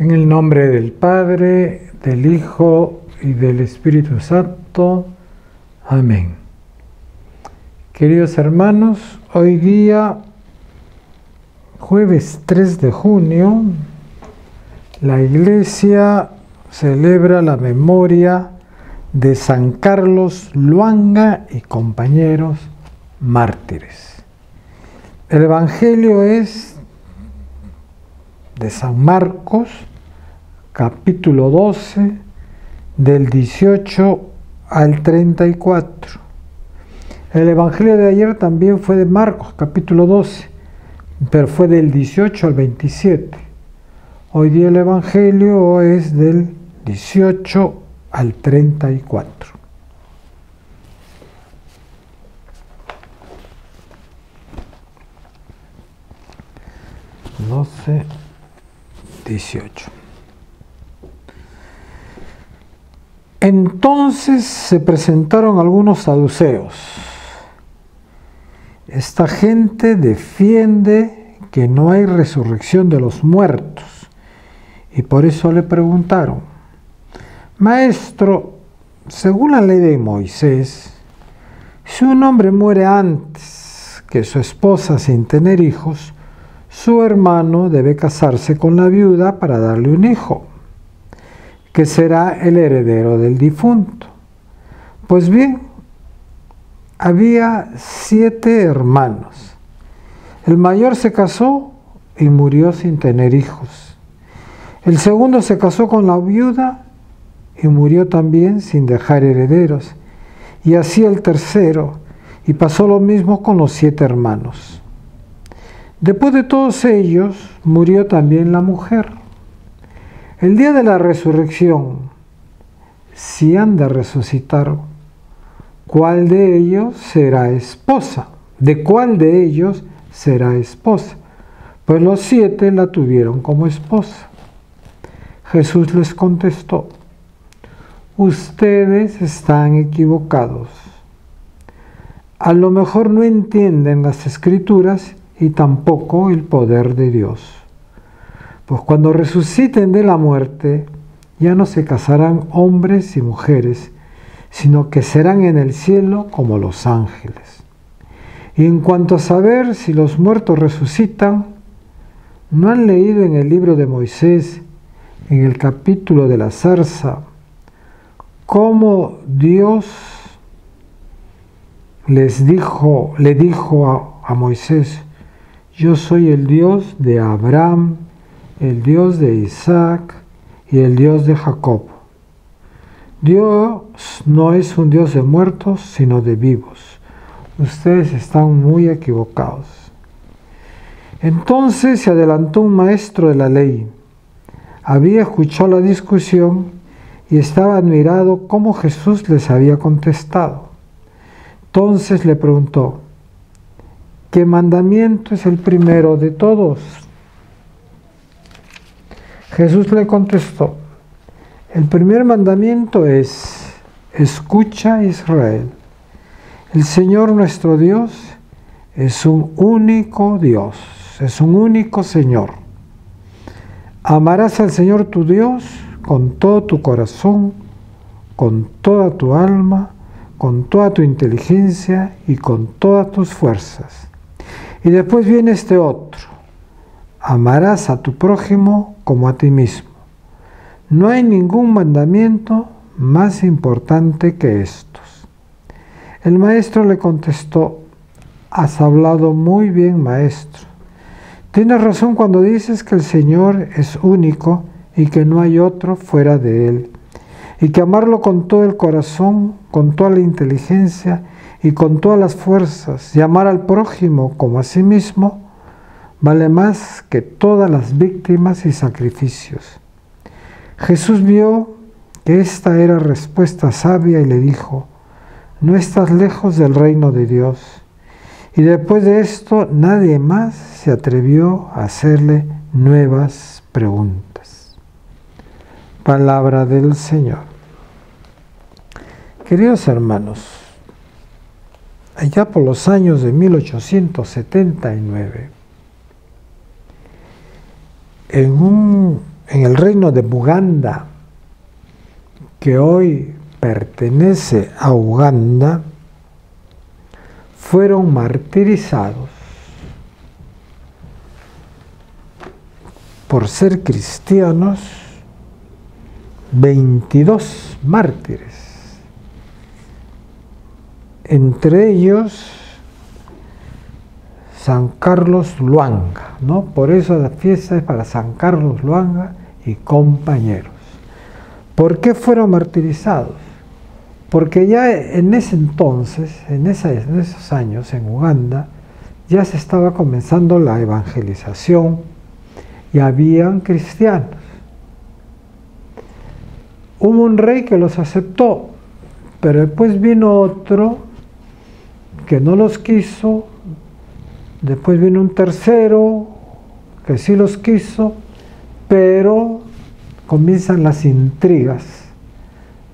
En el nombre del Padre, del Hijo y del Espíritu Santo. Amén. Queridos hermanos, hoy día, jueves 3 de junio, la Iglesia celebra la memoria de San Carlos Luanga y compañeros mártires. El Evangelio es de San Marcos, capítulo 12, del 18 al 34. El Evangelio de ayer también fue de Marcos, capítulo 12, pero fue del 18 al 27. Hoy día el Evangelio es del 18 al 34. No sé. 18. Entonces se presentaron algunos saduceos. Esta gente defiende que no hay resurrección de los muertos y por eso le preguntaron: Maestro, según la ley de Moisés, si un hombre muere antes que su esposa sin tener hijos, su hermano debe casarse con la viuda para darle un hijo, que será el heredero del difunto. Pues bien, había 7 hermanos. El mayor se casó y murió sin tener hijos. El segundo se casó con la viuda y murió también sin dejar herederos. Y así el tercero, y pasó lo mismo con los 7 hermanos. Después de todos ellos, murió también la mujer. El día de la resurrección, si han de resucitar, ¿cuál de ellos será esposa? ¿De cuál de ellos será esposa? Pues los 7 la tuvieron como esposa. Jesús les contestó: ustedes están equivocados. A lo mejor no entienden las Escrituras y tampoco el poder de Dios. Pues cuando resuciten de la muerte, ya no se casarán hombres y mujeres, sino que serán en el cielo como los ángeles. Y en cuanto a saber si los muertos resucitan, ¿no han leído en el libro de Moisés, en el capítulo de la zarza, cómo Dios le dijo a Moisés: yo soy el Dios de Abraham, el Dios de Isaac y el Dios de Jacob? Dios no es un Dios de muertos, sino de vivos. Ustedes están muy equivocados. Entonces se adelantó un maestro de la ley. Había escuchado la discusión y estaba admirado cómo Jesús les había contestado. Entonces le preguntó: ¿qué mandamiento es el primero de todos? Jesús le contestó: el primer mandamiento es: escucha, Israel, el Señor nuestro Dios es un único Dios, es un único Señor. Amarás al Señor tu Dios con todo tu corazón, con toda tu alma, con toda tu inteligencia y con todas tus fuerzas. Y después viene este otro: amarás a tu prójimo como a ti mismo. No hay ningún mandamiento más importante que estos. El maestro le contestó: has hablado muy bien, maestro. Tienes razón cuando dices que el Señor es único y que no hay otro fuera de Él, y que amarlo con todo el corazón, con toda la inteligencia y con todas las fuerzas, y amar al prójimo como a sí mismo, vale más que todas las víctimas y sacrificios. Jesús vio que esta era respuesta sabia y le dijo: no estás lejos del reino de Dios. Y después de esto, nadie más se atrevió a hacerle nuevas preguntas. Palabra del Señor. Queridos hermanos, allá por los años de 1879, en en el reino de Buganda, que hoy pertenece a Uganda, fueron martirizados por ser cristianos 22 mártires, entre ellos San Carlos Luanga, ¿no? Por eso la fiesta es para San Carlos Luanga y compañeros. ¿Por qué fueron martirizados? Porque ya en ese entonces, en esos años, en Uganda, ya se estaba comenzando la evangelización y habían cristianos. Hubo un rey que los aceptó, pero después vino otro que no los quiso, después vino un tercero que sí los quiso, pero comienzan las intrigas,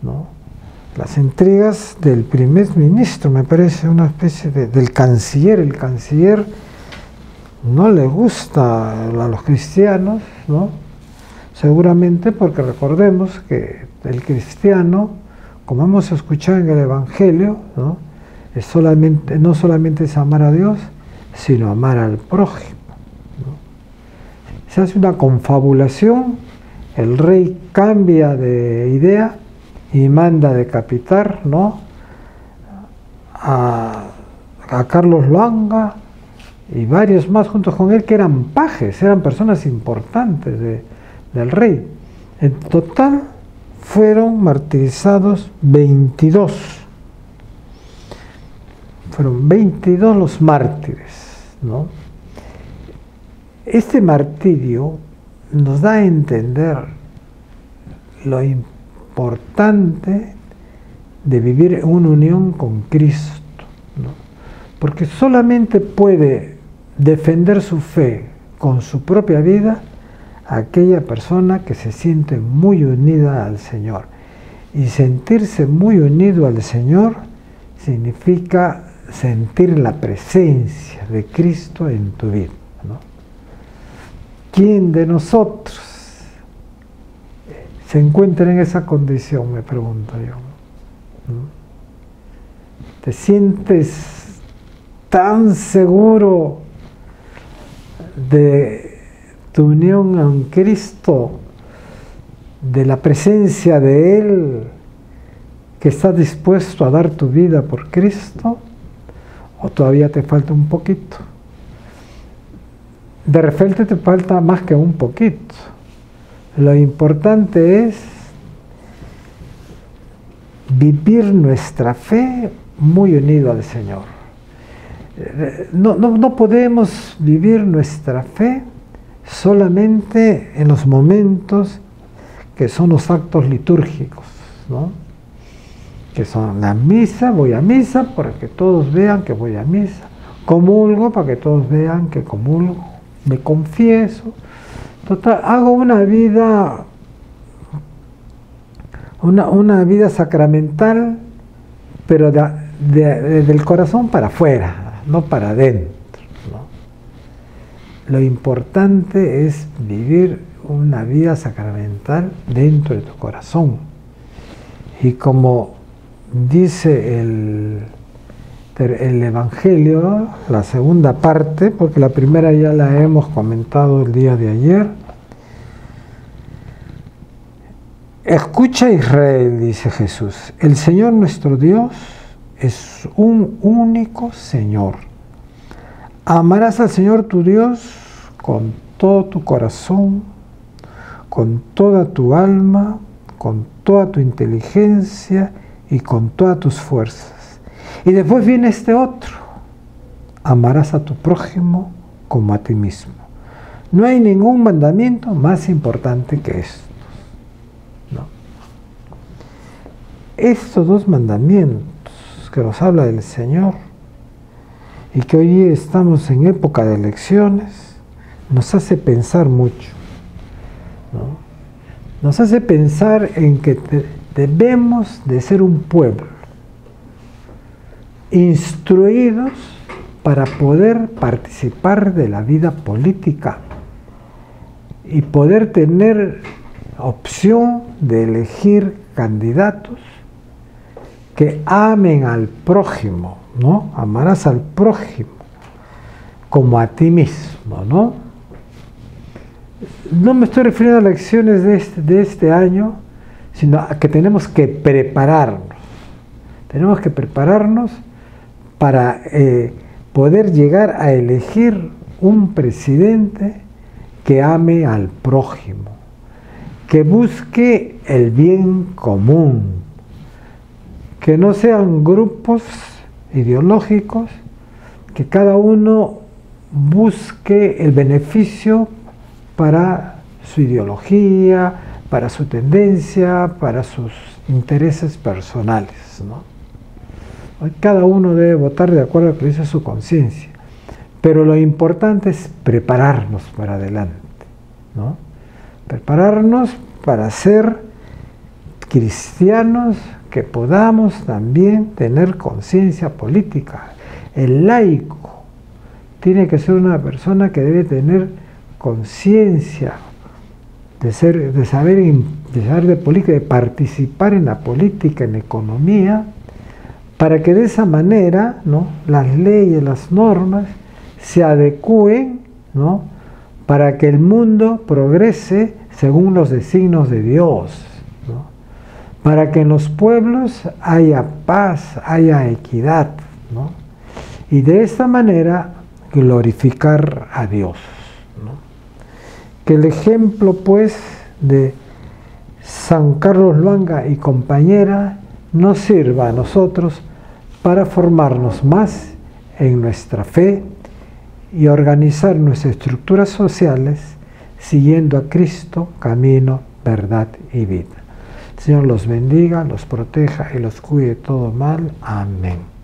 ¿no? Las intrigas del primer ministro, me parece una especie del canciller. El canciller no le gusta a los cristianos, ¿no? Seguramente porque recordemos que el cristiano, como hemos escuchado en el Evangelio, ¿no? No solamente es amar a Dios, sino amar al prójimo, ¿no? Se hace una confabulación, el rey cambia de idea y manda decapitar, ¿no? a Carlos Luanga y varios más juntos con él que eran pajes, eran personas importantes del rey. En total fueron martirizados 22. Fueron 22 los mártires, ¿no? Este martirio nos da a entender lo importante de vivir en una unión con Cristo, ¿no? Porque solamente puede defender su fe con su propia vida aquella persona que se siente muy unida al Señor. Y sentirse muy unido al Señor significa sentir la presencia de Cristo en tu vida, ¿no? ¿Quién de nosotros se encuentra en esa condición? Me pregunto yo, ¿no? ¿Te sientes tan seguro de tu unión con Cristo, de la presencia de Él, que estás dispuesto a dar tu vida por Cristo? ¿O todavía te falta un poquito? De repente te falta más que un poquito. Lo importante es vivir nuestra fe muy unido al Señor. No podemos vivir nuestra fe solamente en los momentos que son los actos litúrgicos, ¿no? Que son la misa, voy a misa para que todos vean que voy a misa, comulgo para que todos vean que comulgo, me confieso, total, hago una vida sacramental, pero del corazón para afuera, no para adentro, ¿no? Lo importante es vivir una vida sacramental dentro de tu corazón. Y como dice el Evangelio, la segunda parte, porque la primera ya la hemos comentado el día de ayer. Escucha Israel, dice Jesús, el Señor nuestro Dios es un único Señor. Amarás al Señor tu Dios con todo tu corazón, con toda tu alma, con toda tu inteligencia y con todas tus fuerzas. Y después viene este otro, amarás a tu prójimo como a ti mismo. No hay ningún mandamiento más importante que esto, ¿no? Estos dos mandamientos que nos habla del Señor y que hoy estamos en época de elecciones, nos hace pensar mucho, ¿no? Nos hace pensar en que debemos de ser un pueblo instruidos para poder participar de la vida política y poder tener opción de elegir candidatos que amen al prójimo, ¿no? Amarás al prójimo como a ti mismo, ¿no? No me estoy refiriendo a las elecciones de este año, sino a que tenemos que prepararnos. Tenemos que prepararnos para poder llegar a elegir un presidente que ame al prójimo, que busque el bien común, que no sean grupos ideológicos, que cada uno busque el beneficio para su ideología, para su tendencia, para sus intereses personales, ¿no? Cada uno debe votar de acuerdo a lo que dice su conciencia, pero lo importante es prepararnos para adelante, ¿no? Prepararnos para ser cristianos que podamos también tener conciencia política. El laico tiene que ser una persona que debe tener conciencia de saber de política, de participar en la política, en la economía, para que de esa manera, ¿no?, las leyes, las normas se adecúen, ¿no?, para que el mundo progrese según los designios de Dios, ¿no?, para que en los pueblos haya paz, haya equidad, ¿no?, y de esta manera glorificar a Dios, ¿no? Que el ejemplo, pues, de San Carlos Luanga y compañera nos sirva a nosotros para formarnos más en nuestra fe y organizar nuestras estructuras sociales siguiendo a Cristo, camino, verdad y vida. El Señor los bendiga, los proteja y los cuide de todo mal. Amén.